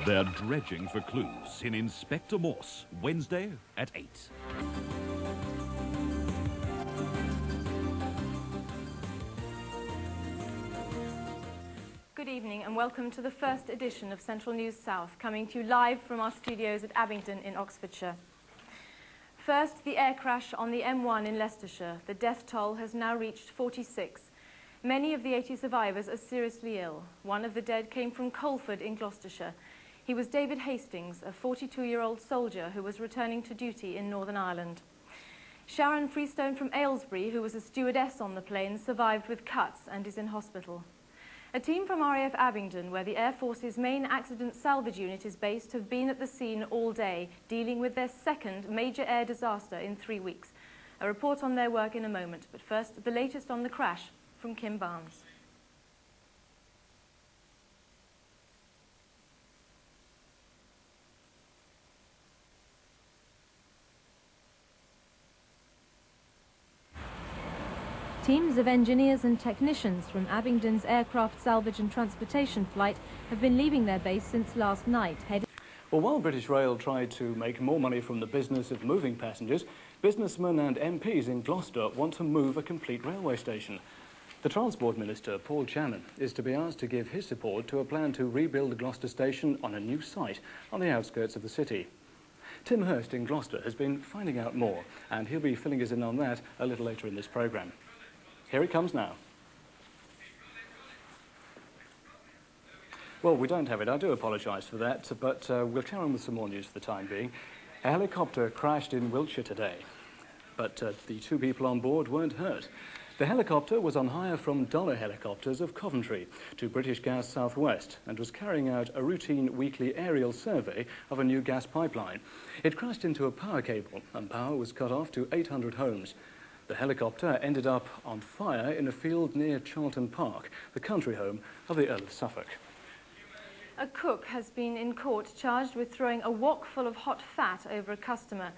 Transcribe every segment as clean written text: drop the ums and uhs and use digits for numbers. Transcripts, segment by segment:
They're dredging for clues in Inspector Morse, Wednesday at 8. Good evening and welcome to the first edition of Central News South, coming to you live from our studios at Abingdon in Oxfordshire. First, the air crash on the M1 in Leicestershire. The death toll has now reached 46. Many of the 80 survivors are seriously ill. One of the dead came from Colford in Gloucestershire. He was David Hastings, a 42-year-old soldier who was returning to duty in Northern Ireland. Sharon Freestone from Aylesbury, who was a stewardess on the plane, survived with cuts and is in hospital. A team from RAF Abingdon, where the Air Force's main accident salvage unit is based, have been at the scene all day, dealing with their second major air disaster in 3 weeks. A report on their work in a moment, but first, the latest on the crash from Kim Barnes. Teams of engineers and technicians from Abingdon's aircraft salvage and transportation flight have been leaving their base since last night. Well, while British Rail tried to make more money from the business of moving passengers, businessmen and MPs in Gloucester want to move a complete railway station. The Transport Minister, Paul Channon, is to be asked to give his support to a plan to rebuild the Gloucester station on a new site on the outskirts of the city. Tim Hurst in Gloucester has been finding out more, and he'll be filling us in on that a little later in this programme. Here it comes now. Well, we don't have it. I do apologise for that, but we'll carry on with some more news for the time being. A helicopter crashed in Wiltshire today, but the 2 people on board weren't hurt. The helicopter was on hire from Dollar Helicopters of Coventry to British Gas South West and was carrying out a routine weekly aerial survey of a new gas pipeline. It crashed into a power cable and power was cut off to 800 homes. The helicopter ended up on fire in a field near Charlton Park, the country home of the Earl of Suffolk. A cook has been in court charged with throwing a wok full of hot fat over a customer.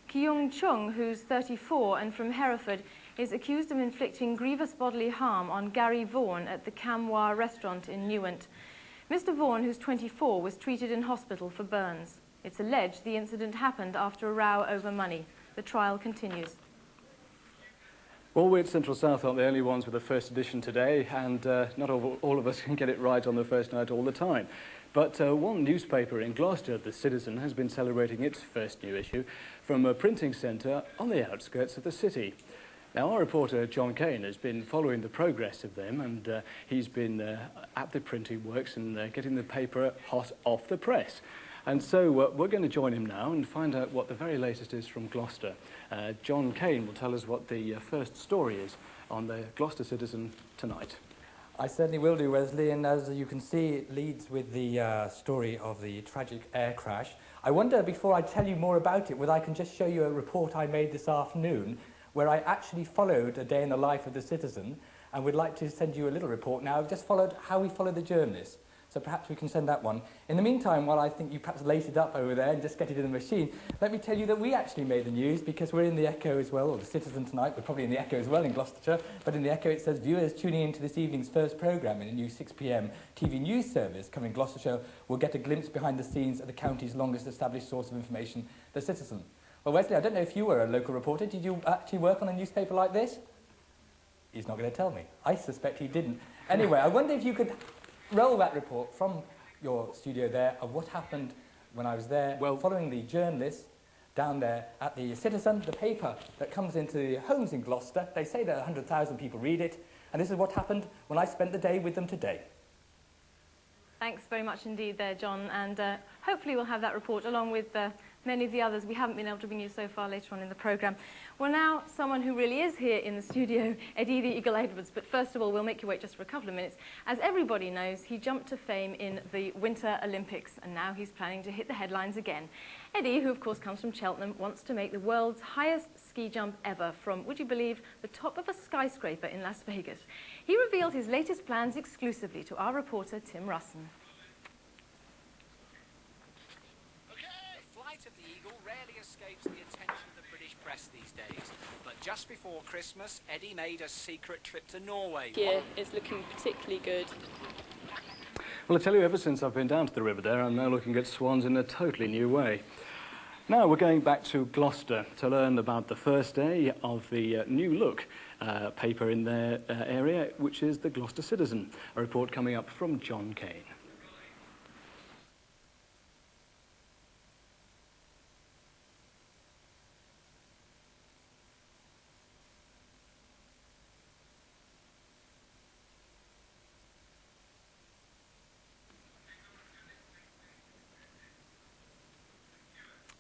Kyung Chung, who's 34 and from Hereford, is accused of inflicting grievous bodily harm on Gary Vaughan at the Camwar restaurant in Newent. Mr. Vaughan, who's 24, was treated in hospital for burns. It's alleged the incident happened after a row over money. The trial continues. Well, we at Central South aren't the only ones with the first edition today, and not all of us can get it right on the first night all the time. But one newspaper in Gloucester, The Citizen, has been celebrating its first new issue from a printing centre on the outskirts of the city. Now, our reporter, John Kane, has been following the progress of them, and he's been at the printing works and getting the paper hot off the press. And so we're going to join him now and find out what the very latest is from Gloucester. John Kane will tell us what the first story is on the Gloucester Citizen tonight. I certainly will do, Wesley, and as you can see, it leads with the story of the tragic air crash. I wonder, before I tell you more about it, whether I can just show you a report I made this afternoon where I actually followed a day in the life of the Citizen, and would like to send you a little report now. I've just followed how we follow the journalists. So perhaps we can send that one. In the meantime, while I think you perhaps lace it up over there and just get it in the machine, let me tell you that we actually made the news because we're in the Echo as well, or the Citizen tonight. We're probably in the Echo as well in Gloucestershire, but in the Echo it says viewers tuning into this evening's first programme in a new 6 p.m. TV news service coming Gloucestershire will get a glimpse behind the scenes of the county's longest established source of information, the Citizen. Well, Wesley, I don't know if you were a local reporter. Did you actually work on a newspaper like this? He's not going to tell me. I suspect he didn't. Anyway, I wonder if you could roll that report from your studio there of what happened when I was there, following the journalists down there at the Citizen, the paper that comes into the homes in Gloucester. They say that 100,000 people read it, and this is what happened when I spent the day with them today. Thanks very much indeed there, John, and hopefully we'll have that report along with many of the others we haven't been able to bring you so far later on in the programme. Well, now, someone who really is here in the studio, Eddie the Eagle Edwards, but first of all, we'll make you wait just for a couple of minutes. As everybody knows, he jumped to fame in the Winter Olympics, and now he's planning to hit the headlines again. Eddie, who of course comes from Cheltenham, wants to make the world's highest ski jump ever from, would you believe, the top of a skyscraper in Las Vegas. He revealed his latest plans exclusively to our reporter, Tim Russon. Of the Eagle rarely escapes the attention of the British press these days, but just before Christmas, Eddie made a secret trip to Norway. Year is looking particularly good. Well, I tell you, ever since I've been down to the river there, I'm now looking at swans in a totally new way. Now we're going back to Gloucester to learn about the first day of the new look paper in their area, which is the Gloucester Citizen. A report coming up from John Kane.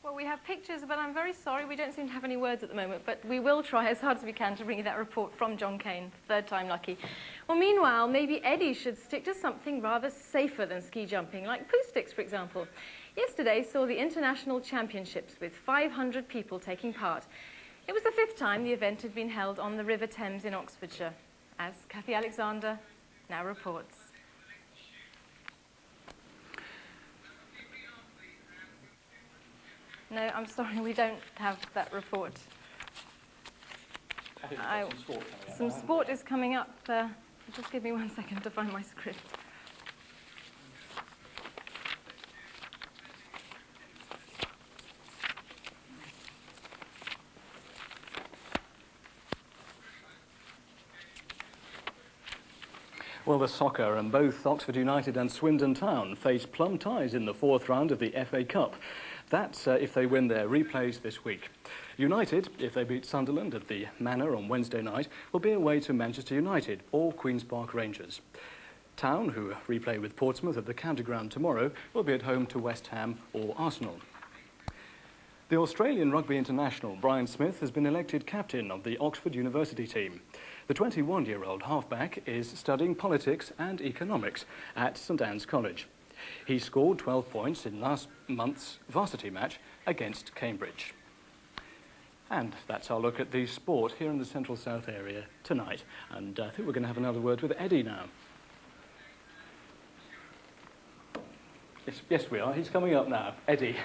Well, we have pictures, but I'm very sorry we don't seem to have any words at the moment, but we will try as hard as we can to bring you that report from John Kane, third time lucky. Well, meanwhile, maybe Eddie should stick to something rather safer than ski jumping, like poo sticks, for example. Yesterday saw the International Championships with 500 people taking part. It was the 5th time the event had been held on the River Thames in Oxfordshire, as Kathy Alexander now reports. No, I'm sorry, we don't have that report. Some sport is coming up. Just give me 1 second to find my script. Well, the soccer, and both Oxford United and Swindon Town face plum ties in the 4th round of the FA Cup. That's if they win their replays this week. United, if they beat Sunderland at the Manor on Wednesday night, will be away to Manchester United or Queen's Park Rangers. Town, who replay with Portsmouth at the County Ground tomorrow, will be at home to West Ham or Arsenal. The Australian rugby international, Brian Smith, has been elected captain of the Oxford University team. The 21-year-old halfback is studying politics and economics at St Anne's College. He scored 12 points in last month's varsity match against Cambridge. And that's our look at the sport here in the Central South area tonight. And I think we're going to have another word with Eddie now. Yes, we are. He's coming up now. Eddie.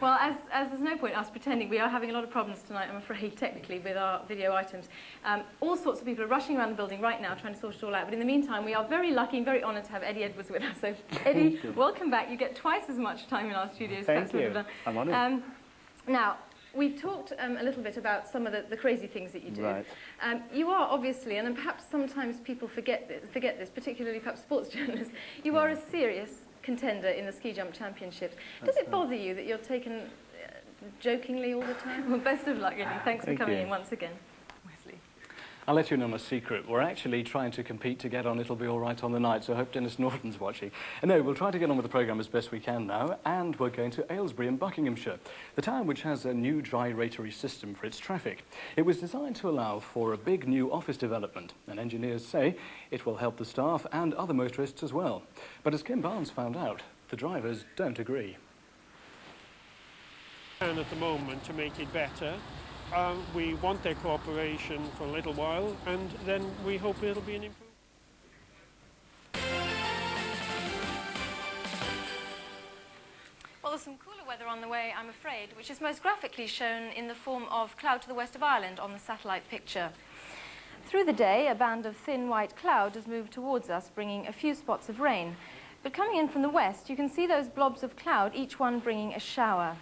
Well, as there's no point us pretending, we are having a lot of problems tonight, I'm afraid, technically, with our video items. All sorts of people are rushing around the building right now trying to sort it all out. But in the meantime, we are very lucky and very honoured to have Eddie Edwards with us. So, Eddie, welcome back. You get twice as much time in our studios. Thank you. I'm honoured. Now, we've talked a little bit about some of the crazy things that you do. Right. You are obviously, and perhaps sometimes people forget this, particularly perhaps sports journalists, you are a serious contender in the ski jump championships. Does it bother you that you're taken jokingly all the time? Well, best of luck, Eddie. Thanks for coming in once again. Wesley. I'll let you know my secret. We're actually trying to compete to get on It'll Be All Right on the Night, so I hope Dennis Norton's watching. And no, we'll try to get on with the programme as best we can now, and we're going to Aylesbury in Buckinghamshire, the town which has a new dry rotary system for its traffic. It was designed to allow for a big new office development, and engineers say it will help the staff and other motorists as well. But as Kim Barnes found out, the drivers don't agree. And at the moment to make it better. We want their cooperation for a little while, and then we hope it'll be an improvement. Well, there's some cooler weather on the way, I'm afraid, which is most graphically shown in the form of cloud to the west of Ireland on the satellite picture. Through the day, a band of thin white cloud has moved towards us, bringing a few spots of rain. But coming in from the west, you can see those blobs of cloud, each one bringing a shower.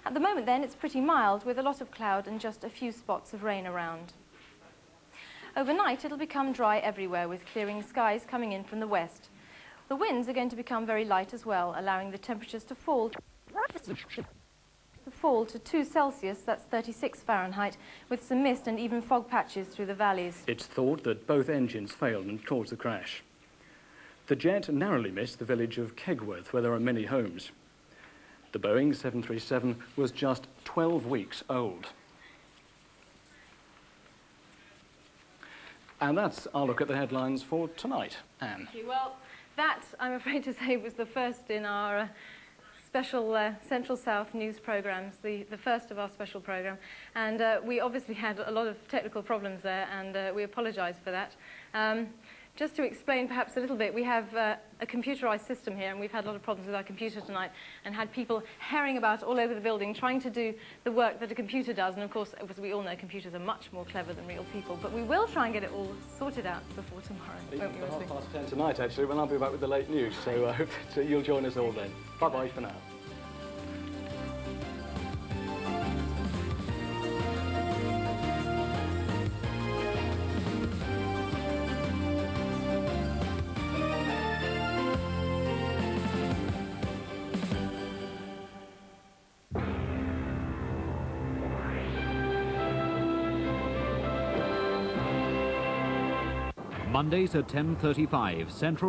At the moment, then, it's pretty mild, with a lot of cloud and just a few spots of rain around. Overnight, it'll become dry everywhere, with clearing skies coming in from the west. The winds are going to become very light as well, allowing the temperatures to fall to 2 Celsius, that's 36 Fahrenheit, with some mist and even fog patches through the valleys. It's thought that both engines failed and caused the crash. The jet narrowly missed the village of Kegworth, where there are many homes. The Boeing 737 was just 12 weeks old. And that's our look at the headlines for tonight. Anne. Thank you. Well, that, I'm afraid to say, was the first in our special Central South news programmes, the first of our special programme. And we obviously had a lot of technical problems there, and we apologise for that. Just to explain perhaps a little bit, we have a computerized system here, and we've had a lot of problems with our computer tonight, and had people herring about all over the building trying to do the work that a computer does. And of course, as we all know, computers are much more clever than real people. But we will try and get it all sorted out before tomorrow, won't we, Wesley? 10:30 tonight, actually, when I'll be back with the late news. So I hope that you'll join us all then. Bye-bye for now. Mondays at 10:35, Central